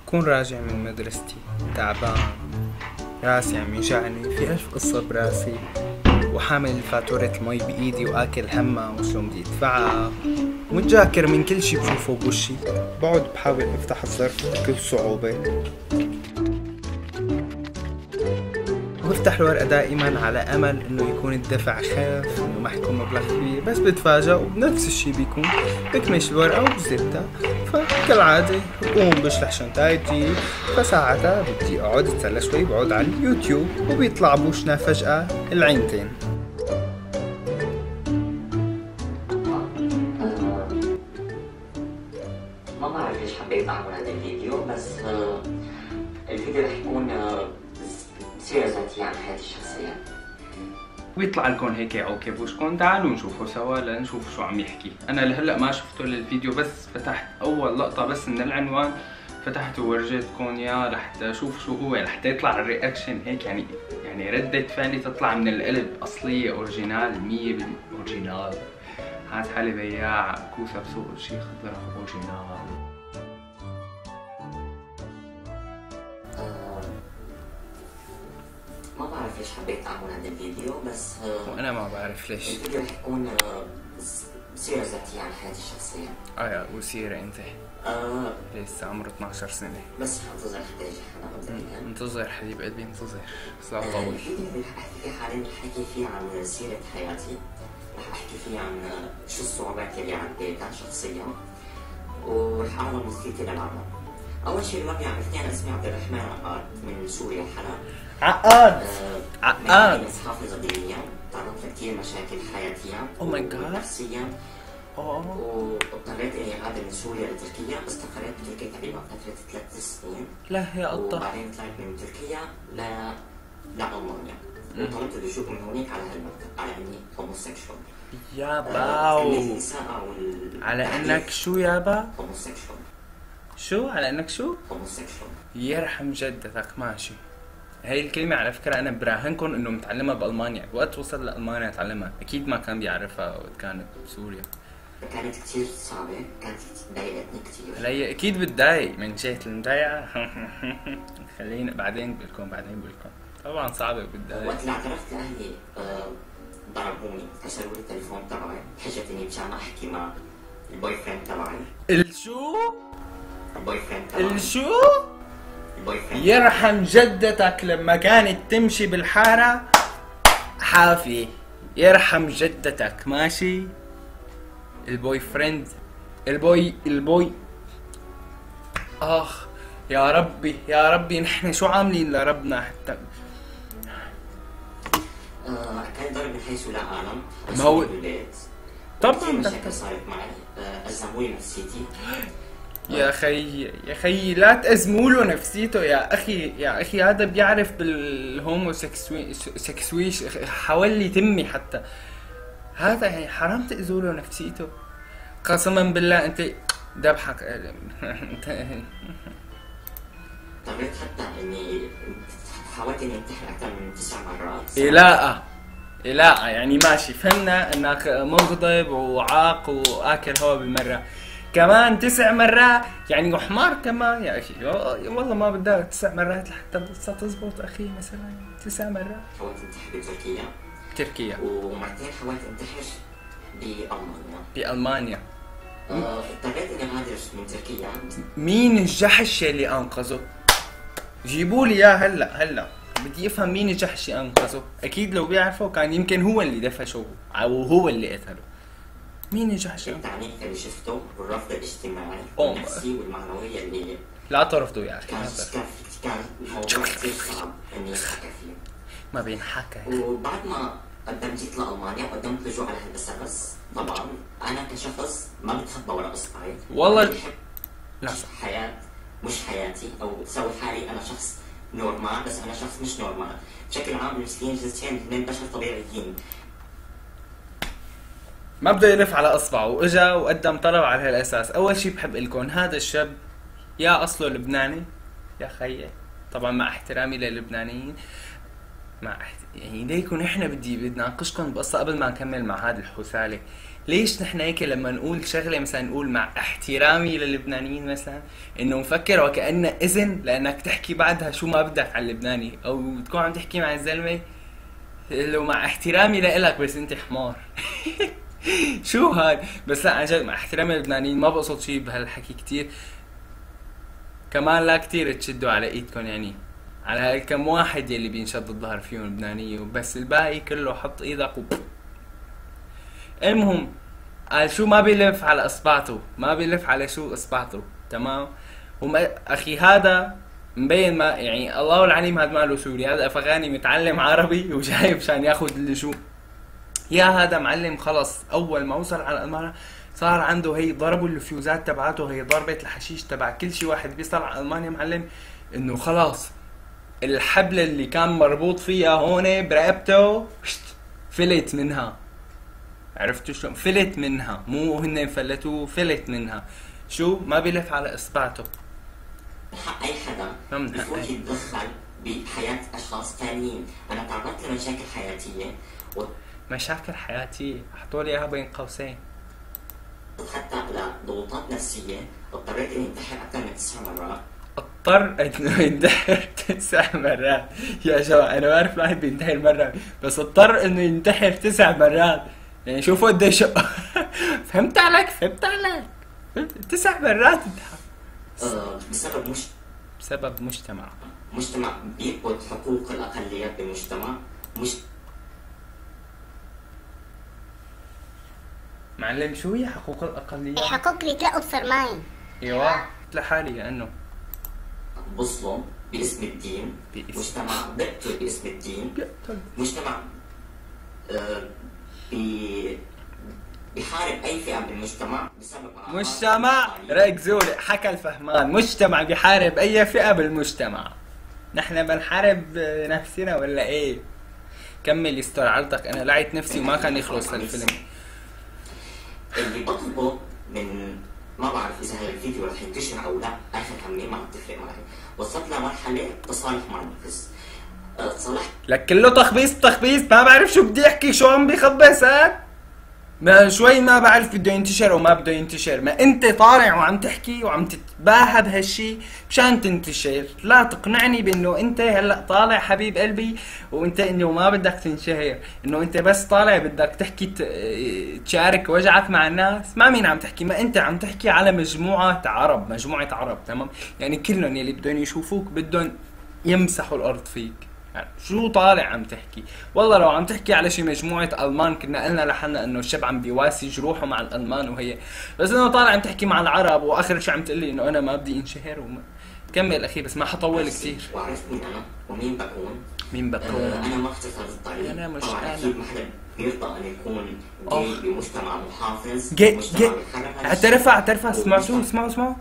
بكون راجع من مدرستي تعبان، راسي عم يوجعني، في ألف قصة براسي، وحامل فاتورة المي بإيدي وآكل همها وشلون بدي أدفعها، ومتجاكر من كل شي بشوفه بوشي. بقعد بحاول أفتح الظرف بكل صعوبة، وبفتح الورقة دائما على أمل إنه يكون الدفع خف، إنه ما حيكون مبلغ كبير، بس بتفاجأ وبنفس الشي بيكون. بكمش الورقة وبزتها، فكالعادة بقوم بشلح شنطايتي، فساعتها بدي أقعد أتسلى شوي، بقعد على اليوتيوب وبيطلع بوشنا فجأة العينتين. ما بعرف ليش حبيت اعمل هذا الفيديو، بس الفيديو رح يكون سيرة ذاتية عن حياتي الشخصية. ويطلع لكم هيك عوكب وشكون، تعالوا نشوفه سوا لنشوف شو عم يحكي. انا لهلا ما شفته للفيديو، بس فتحت اول لقطة بس من العنوان، فتحته وورجيتكم اياه لحتى اشوف شو هو، لحتى يطلع الرياكشن هيك، يعني ردة فعلي تطلع من القلب، اصلية اورجينال 100% اورجينال. هاد حالي بياع كوسة بسوق الشيخ خضرة اورجينال. ما بعرف ليش حبيت اعمل هذا الفيديو، بس وانا ما بعرف ليش. الفيديو رح يكون سيرة ذاتية عن حياتي الشخصية. يا وسيرة انت لسه عمره 12 سنة. بس انتظر حتى يجي حدا مبدئيا. انتظر حبيب قلبي انتظر، بس لا تطول. الفيديو اللي رح احكي فيه حاليا رح احكي فيه عن سيرة حياتي، رح احكي فيه عن شو الصعوبات اللي عديتها شخصيا، ورح اعرض مشكلتي للعالم. اول شيء اللي ما بيعرفني، انا اسمي عبد الرحمن عقاد من سوريا حلب. عقاد عقاد بس حافظة دينيا، تعرضت لكثير مشاكل حياتية ونفسية، واضطريت اني اغادر من سوريا لتركيا، استقريت بتركيا تقريبا فترة 3 سنين. لا يا قطة. وبعدين طلعت من تركيا لألمانيا، وطلبت اللجوء من هونيك على هالمكتب على اني هوموسيكشوال. يا باو على الحديث انك شو يابا؟ هوموسيكشوال. شو على انك شو؟ هوموسيكشوال. يرحم جدتك. ماشي، هاي الكلمة على فكرة أنا براهنكم إنه متعلمها بألمانيا، وقت وصل لألمانيا تعلمها، أكيد ما كان بيعرفها وقت كانت بسوريا. كانت كثير صعبة، كانت ضايقتني كثير. هلا هي أكيد بتضايق، من جهة المضايقة خلينا بعدين بقولكم طبعا صعبة وبتضايق. وقت اللي اعترفت لأهلي ضربوني، كسروا لي التليفون تبعي بحجة إني مشان أحكي مع البوي فريند تبعي. الشو؟ البوي فريند تبعي. الشو؟ البوي فريند. يرحم جدتك لما كانت تمشي بالحارة حافي، يرحم جدتك. ماشي، البوي فريند، البوي اخ يا ربي نحن شو عاملين لربنا حتى. كان ضرب من حيث لا أعلم. ما هو بالبيت طبعا مشاكل صارت معي، أزموا لي نفسيتي. يا خي لا تأزموا له نفسيته يا اخي هذا بيعرف بالهومو سكسويش حوالي تمي حتى، هذا يعني حرام تأذوا له نفسيته. قسما بالله انت ذبحك. اضطريت حتى اني حاولت اني انتحر اكثر من 9 مرات. إلاء يعني ماشي، فهمنا انك مغضب وعاق واكل هوا بالمرة، كمان 9 مرات يعني وحمار كمان يا اخي. والله ما بدك 9 مرات لحتى القصة تزبط اخي، مثلا 9 مرات. حاولت انتحر بتركيا ومرتين حاولت انتحر بألمانيا. اضطريت اني اغادر من تركيا. مين الجحش اللي انقذه؟ جيبوا لي اياه هلا بدي افهم مين الجحش اللي انقذه. اكيد لو بيعرفه كان يمكن هو اللي دفشه او هو اللي قتله. مين الجحش؟ التعنيف اللي شفته والرفض الاجتماعي والنفسي والمعنوي اللي لا ترفضوا يا اخي. كان الموضوع كثير صعب اني احكي فيه، ما بينحكى. وبعد ما جيت لألمانيا وقدمت لجوء على هندسة، بس طبعا أنا كشخص ما بتخبى ولا إصبعي. والله لا حياة مش حياتي، أو سوي حالي أنا شخص نورمال، بس أنا شخص مش نورمال. بشكل عام المسلمين جنسيا اثنين بشر طبيعيين. ما بده يلف على إصبعه، وإجا وقدم طلب على هالأساس. أول شي بحب لكم هذا الشاب يا أصله لبناني يا خيي، طبعا مع احترامي للبنانيين، يعني ليكن احنا بدي ناقشكم بقصة قبل ما نكمل مع هذا الحثالة. ليش نحن هيك لما نقول شغله مثلا نقول مع احترامي للبنانيين مثلا انه مفكر وكأنه اذن لانك تحكي بعدها شو ما بدك على اللبناني، او تكون عم تحكي مع الزلمه لو مع احترامي لإلك بس انت حمار. شو هاي؟ بس لا عن جد مع احترامي للبنانيين ما بقصد شي بهالحكي كتير، كمان لا كتير تشدوا على ايدكم يعني على هالكم واحد يلي بينشد الظهر فيهم لبنانية، وبس الباقي كله حط ايدك المهم قال شو ما بيلف على اصبعته، ما بيلف على شو اصبعته، تمام. اخي هذا مبين ما يعني الله العليم هذا ماله سوري، هذا افغاني متعلم عربي وجاي مشان ياخذ اللجوء. يا هذا معلم خلص اول ما وصل على المانيا صار عنده هي ضربوا الفيوزات تبعته، هي ضربة الحشيش تبع كل شي واحد بيصل على المانيا معلم، انه خلاص الحبل اللي كان مربوط فيها هون برقبته فلت منها. عرفتوا شلون؟ فلت منها، مو هن فلتوه، فلت منها. شو ما بيلف على اصبعته. حق اي حدا بفوت يتدخل بحياة اشخاص ثانيين. انا تعرضت لمشاكل حياتية مشاكل حياتية احطوا لي اياها بين قوسين. حتى لضغوطات نفسية اضطريت اني انتحر اكثر من 9 مرات. اضطر انه ينتحر 9 مرات؟ يا جماعة انا بعرف الواحد بينتحر مرة، بس اضطر انه ينتحر 9 مرات، يعني شوفوا قديش. فهمت عليك 9 مرات انتحر. بسبب مجتمع بيثبت حقوق الاقليات بالمجتمع. معلم شو هي حقوق الاقليات؟ حقوق اللي تلقوا بصرماين. ايوه لحالي لانه بصلوا باسم الدين، مجتمع بيقتل باسم الدين، مجتمع بيحارب اي فئه بالمجتمع بسبب مجتمع ركزولي حكى الفهمان، مجتمع بيحارب اي فئه بالمجتمع. نحن بنحارب نفسنا ولا ايه؟ كمل يستر عرضك، انا لعيت نفسي وما كان يخلص الفيلم. اللي بطلبه من ما بعرف اذا هذا الفيديو رح ينتشر او لا، اخر همي ما بتفرق معي. وصلت لمرحله تصالح مع النفس. تصالحت لك كله تخبيص ما بعرف شو بدي احكي، شو عم بيخبص هاد؟ ما شوي ما بعرف بده ينتشر او ما بده ينتشر، ما انت طالع وعم تحكي وعم تتباهى بهالشي مشان تنتشر. لا تقنعني بانه انت هلا طالع حبيب قلبي وانت انه ما بدك تنشهر، انه انت بس طالع بدك تحكي تشارك وجعك مع الناس. ما مين عم تحكي، ما انت عم تحكي على مجموعة عرب تمام، يعني كلهم يلي بدهم يشوفوك بدهم يمسحوا الارض فيك. يعني شو طالع عم تحكي؟ والله لو عم تحكي على شي مجموعة ألمان كنا قلنا لحنا انه الشاب عم بيواسي جروحه مع الألمان وهي، بس انه طالع عم تحكي مع العرب واخر شي عم تقلي انه انا ما بدي انشهر كمل اخي بس ما حطول كثير. وعرفت مين انا ومين بكون. انا ما اختصرت الطريق. انا مش طبعا اكيد ما حدا بيرضى ان يكون جاي بمجتمع محافظ. اعترفها اسمعوا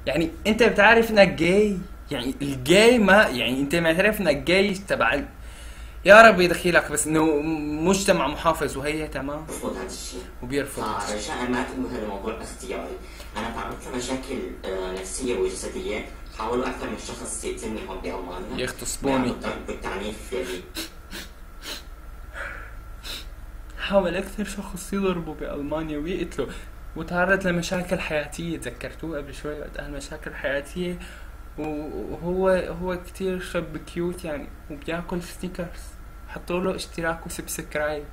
يعني انت بتعرف انك جاي، يعني الجاي ما يعني انت معترف انك جاي تبع يا رب يدخلك، بس انه مجتمع محافظ وهي تمام بيرفض هذا الشيء وبيرفض. فرجاء ما تقولوا هذا الموضوع اختياري. انا تعرضت لمشاكل نفسيه وجسديه، حاولوا اكثر من شخص يقتلني هون بالمانيا، يغتصبوني بالتعنيف يلي حاول اكثر شخص يضربوا بالمانيا ويقتلوا، وتعرض لمشاكل حياتيه. تذكرتوه قبل شوي وقت قال مشاكل حياتيه، وهو كتير شاب كيوت يعني وبياكل سنيكرز. حطوا له اشتراك وسبسكرايب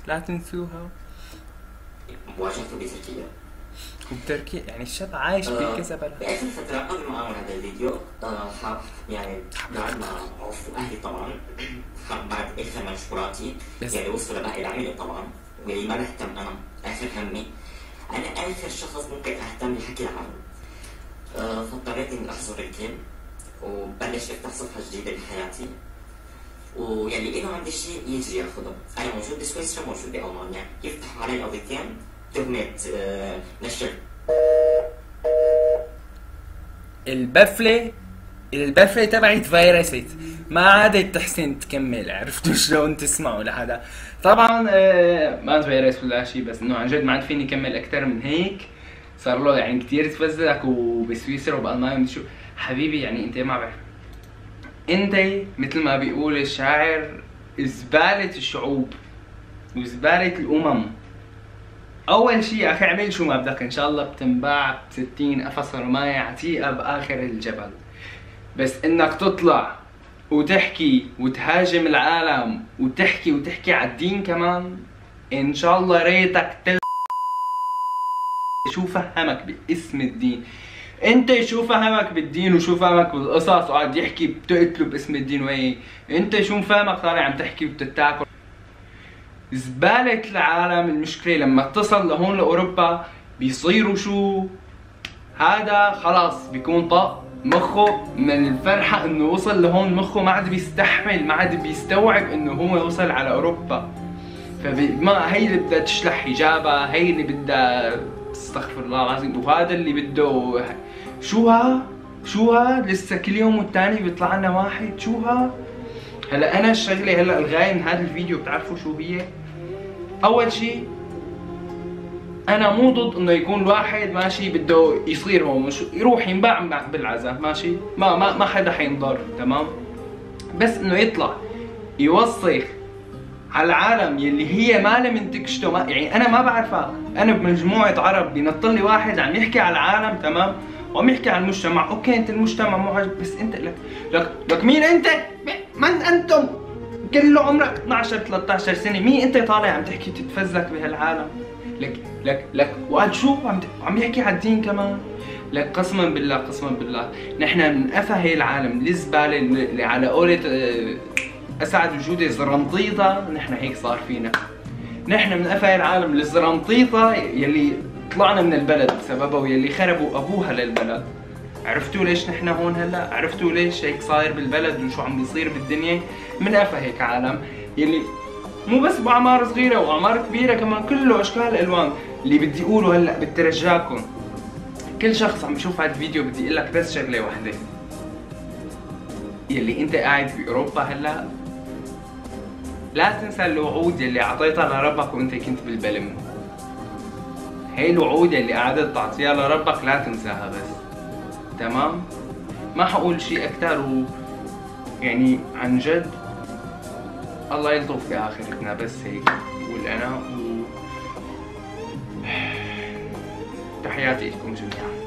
لا تنسوها. مواجهته بتركيا وبتركيا يعني الشاب عايش بكذا بلد. بآخر فترة قبل ما أعمل هذا الفيديو يعني بعد ما عرفوا أهلي طبعا بعد آخر مشوراتي يعني وصلوا لباقي العائلة طبعا، واللي ما بهتم أنا آخر همي أنا آخر شخص ممكن أهتم بحكي العالم. فاضطريت اني احظر الكلام وبلش افتح صفحه جديده بحياتي، ويلي اذا عندي شيء يجي ياخذه. انا موجود بسويسرا موجود بالمانيا، يفتحوا علي قضيتين تهمه نشر البفله تبعي تفيرست، ما عادت تحسن تكمل. عرفتوا شلون تسمعوا لهذا؟ طبعا ما تفيرس ولا شيء، بس انه عن جد ما عاد فيني كمل اكثر من هيك. صار له يعني كثير تفزلك وبسويسرا وبالمانيا شو حبيبي، يعني انت ما بعرف، انت مثل ما بيقول الشاعر زبالة الشعوب وزبالة الامم. اول شيء يا اخي اعمل شو ما بدك، ان شاء الله بتنباع ب 60 قفص رماية عتيقة باخر الجبل، بس انك تطلع وتحكي وتهاجم العالم وتحكي على الدين كمان، ان شاء الله ريتك شو فهمك باسم الدين. انت شو فهمك بالدين وشو فهمك بالقصص وقاعد يحكي بتقتله باسم الدين وهي، انت شو فهمك طالع عم تحكي وبتتاكل زبالة العالم. المشكلة لما تصل لهون لاوروبا بيصيروا شو؟ هذا خلاص بيكون طق مخه من الفرحة انه وصل لهون، مخه ما عاد بيستحمل، ما عاد بيستوعب انه هو وصل على اوروبا. فما هي اللي بدها تشلح حجابها، هي اللي بدها استغفر الله العظيم، وهذا اللي بده شو ها لسه كل يوم والتاني بيطلع لنا واحد. شو ها هلا انا الشغله هلا الغايه من هذا الفيديو بتعرفوا شو هي؟ اول شيء انا مو ضد انه يكون الواحد ماشي بده يصير هون مش يروح ينباع بالعزاء، ماشي، ما حدا حينضر، تمام، بس انه يطلع يوسخ على العالم يلي هي ما لها من تكشته، يعني انا ما بعرفها. انا بمجموعه عرب بينطل لي واحد عم يحكي على العالم، تمام، وعم يحكي على المجتمع. اوكي انت المجتمع مو عاجب، بس انت لك مين انت؟ من انتم؟ كله عمرك 12 13 سنه، مين انت طالع عم تحكي تتفزلك بهالعالم؟ لك وقال شو عم يحكي على الدين كمان. لك قسما بالله نحن من قفا هي العالم الزباله اللي على قولة اسعد وجوده زرنطيطه، نحن هيك صار فينا. نحن من قفا هي العالم الزرنطيطه يلي طلعنا من البلد بسببها ويلي خربوا ابوها للبلد. عرفتوا ليش نحن هون هلا؟ عرفتوا ليش هيك صاير بالبلد وشو عم بيصير بالدنيا؟ من قفا هيك عالم يلي مو بس باعمار صغيره واعمار كبيره كمان، كله اشكال الوان. اللي بدي اقوله هلا بترجاكم، كل شخص عم يشوف هذا الفيديو بدي اقول لك بس شغله وحده، يلي انت قاعد باوروبا هلا لا تنسى الوعود يلي اعطيتها لربك وانت كنت بالبلم. هي الوعود يلي قعدت تعطيها لربك لا تنساها بس، تمام؟ ما حقول شيء اكثر، يعني عن جد الله يلطف في اخرتنا، بس هيك بقول انا تحياتي لكم جميعا.